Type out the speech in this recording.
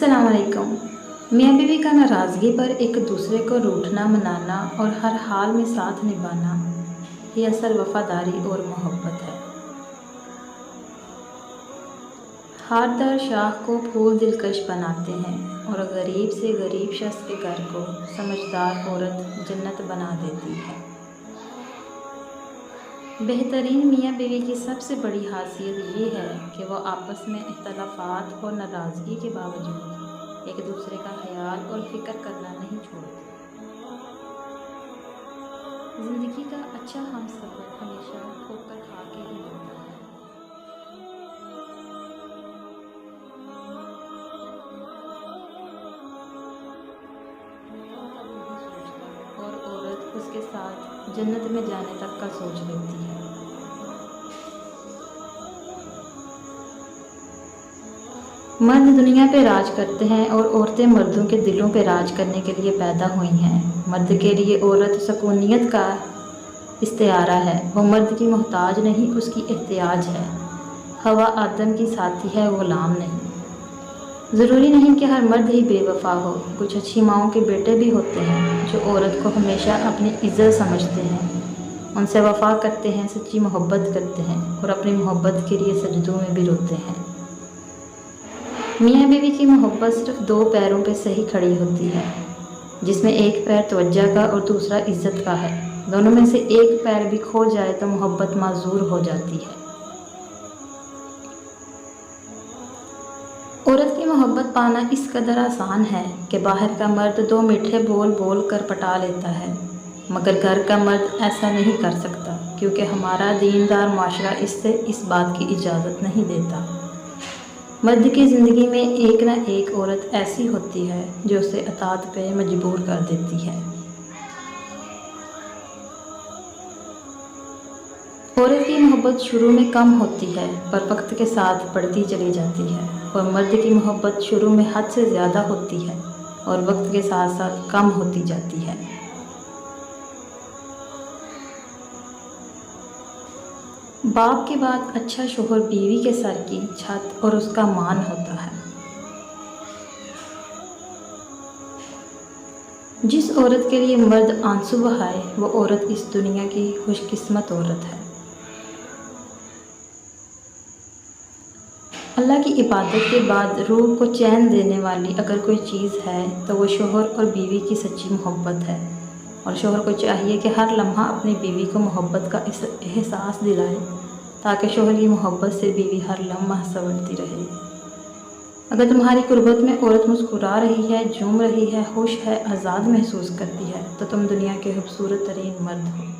अस्सलाम वालेकुम। मियाँ बीवी का नाराज़गी पर एक दूसरे को रूठना मनाना और हर हाल में साथ निभाना ये असल वफ़ादारी और मोहब्बत है। हारदार शाख को फूल दिलकश बनाते हैं और गरीब से गरीब शख्स के घर को समझदार औरत जन्नत बना देती है। बेहतरीन मियाँ बीवी की सबसे बड़ी खासियत ये है कि वो आपस में इख्तलाफात और नाराज़गी के बावजूद एक दूसरे का ख्याल और फिक्र करना नहीं छोड़ते। ज़िंदगी का अच्छा हमसफ़र हमेशा ठोकर खा के ही मिलता है। और औरत उसके साथ जन्नत में जाने तक का सोच लेती है। मर्द दुनिया पे राज करते हैं और औरतें मर्दों के दिलों पे राज करने के लिए पैदा हुई हैं। मर्द के लिए औरत सकूनियत का इस्तिआरा है। वो मर्द की मोहताज नहीं, उसकी एहतियाज है। हवा आदम की साथी है, ग़ुलाम नहीं। ज़रूरी नहीं कि हर मर्द ही बेवफा हो। कुछ अच्छी माँओं के बेटे भी होते हैं जो औरत को हमेशा अपनी इज़्ज़त समझते हैं, उनसे वफ़ा करते हैं, सच्ची मोहब्बत करते हैं और अपनी मोहब्बत के लिए सजदों में भी रोते हैं। मियाँ बीवी की मोहब्बत सिर्फ दो पैरों पे सही खड़ी होती है, जिसमें एक पैर तवज्जो का और दूसरा इज़्ज़त का है। दोनों में से एक पैर भी खो जाए तो मोहब्बत माजूर हो जाती है। औरत की मोहब्बत पाना इस कदर आसान है कि बाहर का मर्द दो मीठे बोल बोल कर पटा लेता है, मगर घर का मर्द ऐसा नहीं कर सकता, क्योंकि हमारा दीनदार माशरा इससे इस बात की इजाज़त नहीं देता। मर्द की ज़िंदगी में एक न एक औरत ऐसी होती है जो उसे अताअत पे मजबूर कर देती है। औरत की मोहब्बत शुरू में कम होती है पर वक्त के साथ बढ़ती चली जाती है, और मर्द की मोहब्बत शुरू में हद से ज़्यादा होती है और वक्त के साथ साथ कम होती जाती है। बाप के बाद अच्छा शोहर बीवी के सर की छत और उसका मान होता है। जिस औरत के लिए मर्द आंसू बहाए वो औरत इस दुनिया की खुशकिस्मत औरत है। अल्लाह की इबादत के बाद रूह को चैन देने वाली अगर कोई चीज़ है तो वो शोहर और बीवी की सच्ची मोहब्बत है, और शोहर को चाहिए कि हर लम्हा अपनी बीवी को मोहब्बत का एहसास दिलाए, ताकि शोहर की मोहब्बत से बीवी हर लम्हा संवरती रहे। अगर तुम्हारी कुर्बत में औरत मुस्कुरा रही है, झूम रही है, खुश है, आज़ाद महसूस करती है, तो तुम दुनिया के खूबसूरत तरीन मर्द हो।